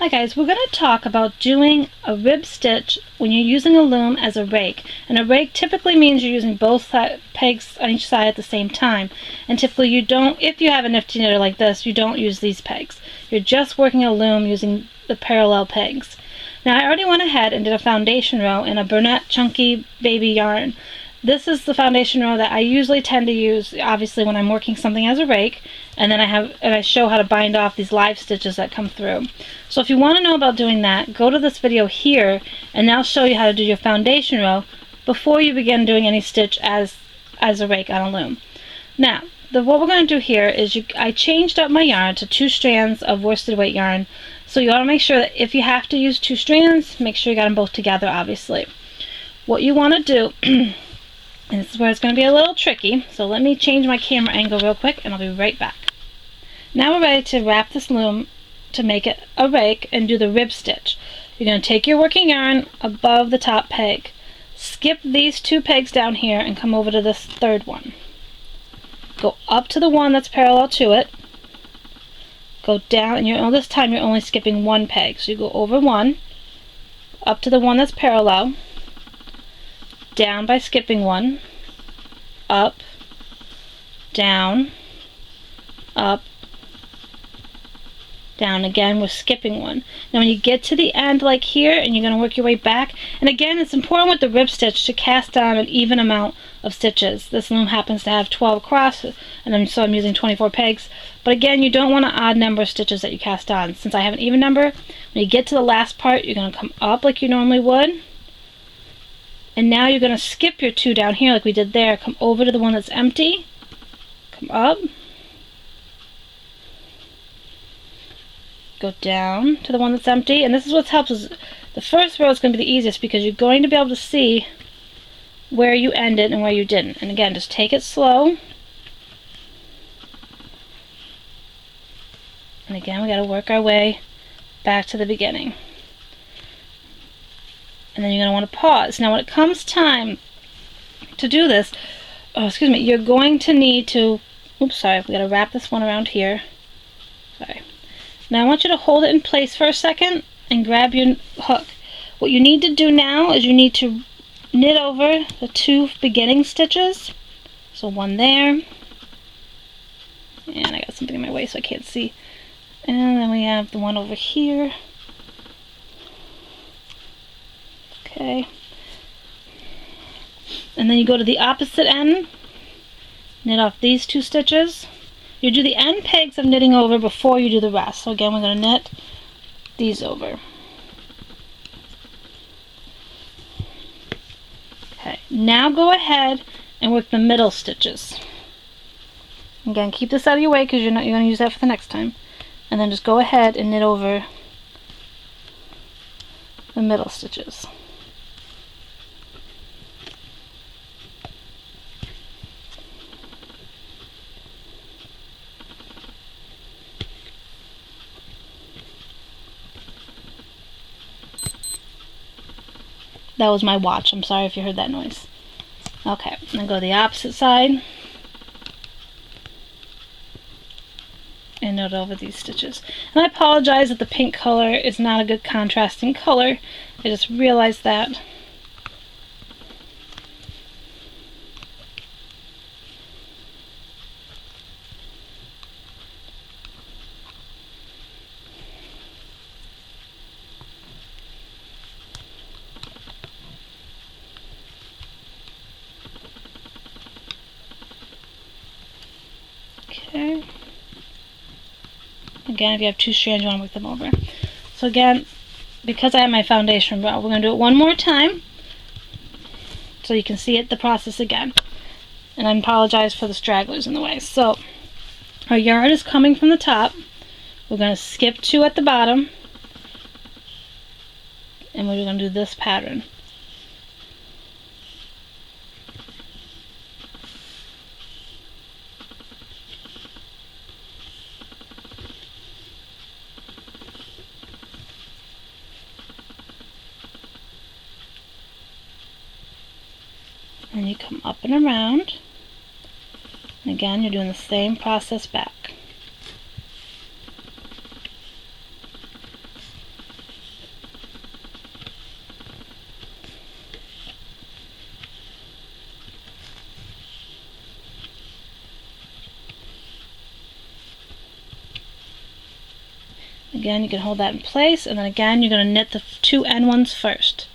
Hi guys, we're going to talk about doing a rib stitch when you're using a loom as a rake. And a rake typically means you're using both pegs on each side at the same time. And typically you don't, if you have a nifty knitter like this, you don't use these pegs. You're just working a loom using the parallel pegs. Now I already went ahead and did a foundation row in a Burnett Chunky Baby yarn. This is the foundation row that I usually tend to use, obviously, when I'm working something as a rake, and then I show how to bind off these live stitches that come through. So if you want to know about doing that, go to this video here, and I'll show you how to do your foundation row before you begin doing any stitch as a rake on a loom. Now, what we're going to do here is I changed up my yarn to 2 strands of worsted weight yarn. So you want to make sure that if you have to use 2 strands, make sure you got them both together, obviously. What you want to do, and this is where it's going to be a little tricky, so let me change my camera angle real quick and I'll be right back. Now we're ready to wrap this loom to make it a rake and do the rib stitch. You're going to take your working yarn above the top peg, skip these 2 pegs down here and come over to this 3rd one. Go up to the one that's parallel to it, go down, and this time you're only skipping 1 peg, so you go over 1, up to the one that's parallel, down by skipping 1, up, down, up, down again, we're skipping 1. Now when you get to the end like here, and you're going to work your way back, and again it's important with the rib stitch to cast on an even amount of stitches. This loom happens to have 12 across, and so I'm using 24 pegs, but again you don't want an odd number of stitches that you cast on. Since I have an even number, when you get to the last part you're going to come up like you normally would, and now you're going to skip your 2 down here like we did there, come over to the one that's empty, come up, go down to the one that's empty, and this is what helps is the first row is going to be the easiest because you're going to be able to see where you ended and where you didn't. And again, just take it slow. And again, we got to work our way back to the beginning. And then you're going to want to pause. Now when it comes time to do this, you're going to need to, we got to wrap this one around here. Sorry. Now I want you to hold it in place for a second and grab your hook. What you need to do now is you need to knit over the 2 beginning stitches. So 1 there, and I got something in my way so I can't see. And then we have the one over here. Okay. And then you go to the opposite end, knit off these 2 stitches. You do the end pegs of knitting over before you do the rest. So again, we're going to knit these over. Okay, now go ahead and work the middle stitches. Again, keep this out of your way because you're going to use that for the next time. And then just go ahead and knit over the middle stitches. That was my watch. I'm sorry if you heard that noise. Okay, and then go to the opposite side and knit over these stitches. And I apologize that the pink color is not a good contrasting color. I just realized that. Okay. Again, if you have 2 strands, you want to work them over. So again, because I have my foundation row, we're going to do it one more time so you can see the process again. And I apologize for the stragglers in the way. So our yarn is coming from the top. We're going to skip 2 at the bottom, and we're going to do this pattern. And you come up and around, and again you're doing the same process back. Again, you can hold that in place, and then again, you're going to knit the 2 end ones first.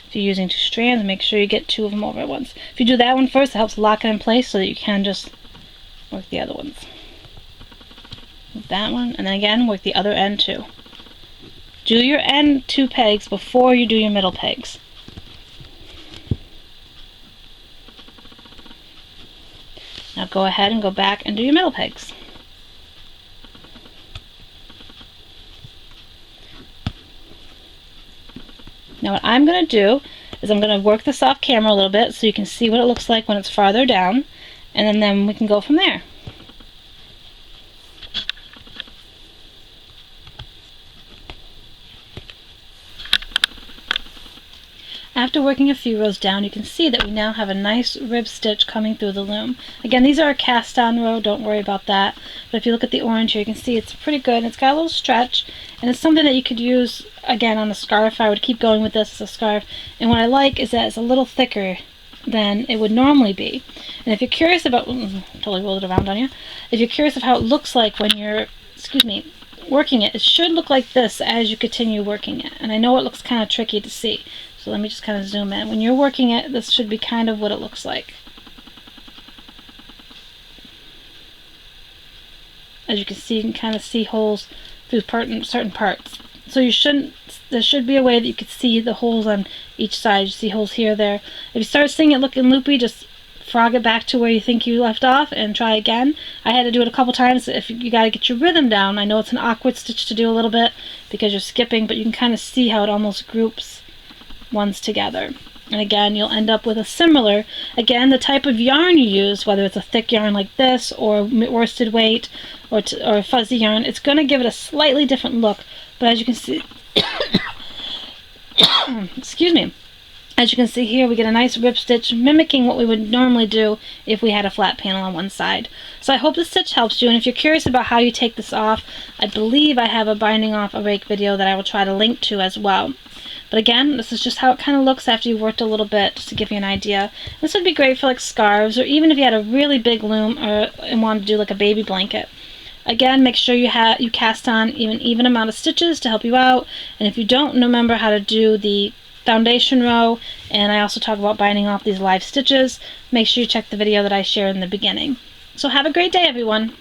If you're using 2 strands, make sure you get 2 of them over at once. If you do that one first, it helps lock it in place so that you can just work the other ones. That one, and then again, work the other end too. Do your end 2 pegs before you do your middle pegs. Now go ahead and go back and do your middle pegs. Now what I'm going to do is I'm going to work this off camera a little bit so you can see what it looks like when it's farther down, and then we can go from there. After working a few rows down, you can see that we now have a nice rib stitch coming through the loom. Again, these are a cast on row, don't worry about that. But if you look at the orange here, you can see it's pretty good. It's got a little stretch, and it's something that you could use, again, on a scarf. I would keep going with this as a scarf. And what I like is that it's a little thicker than it would normally be. And if you're curious about, totally rolled it around on you. If you're curious of how it looks like when you're, working it, it should look like this as you continue working it. And I know it looks kind of tricky to see. So let me just kind of zoom in. When you're working it, this should be kind of what it looks like. As you can see, you can kind of see holes through certain parts. So there should be a way that you could see the holes on each side. You see holes here, there. If you start seeing it looking loopy, just frog it back to where you think you left off and try again. I had to do it a couple times. If you got to get your rhythm down, I know it's an awkward stitch to do a little bit because you're skipping, but you can kind of see how it almost groups ones together. And again, you'll end up with a similar, again, the type of yarn you use, whether it's a thick yarn like this or worsted weight or fuzzy yarn, it's going to give it a slightly different look. But as you can see, excuse me, as you can see here, we get a nice rib stitch mimicking what we would normally do if we had a flat panel on one side. So I hope this stitch helps you, and if you're curious about how you take this off, I believe I have a binding off a rake video that I will try to link to as well. But again, this is just how it kind of looks after you've worked a little bit, just to give you an idea. This would be great for like scarves, or even if you had a really big loom and wanted to do like a baby blanket. Again, make sure you cast on even amount of stitches to help you out. And if you don't remember how to do the foundation row, and I also talk about binding off these live stitches, make sure you check the video that I shared in the beginning. So have a great day, everyone.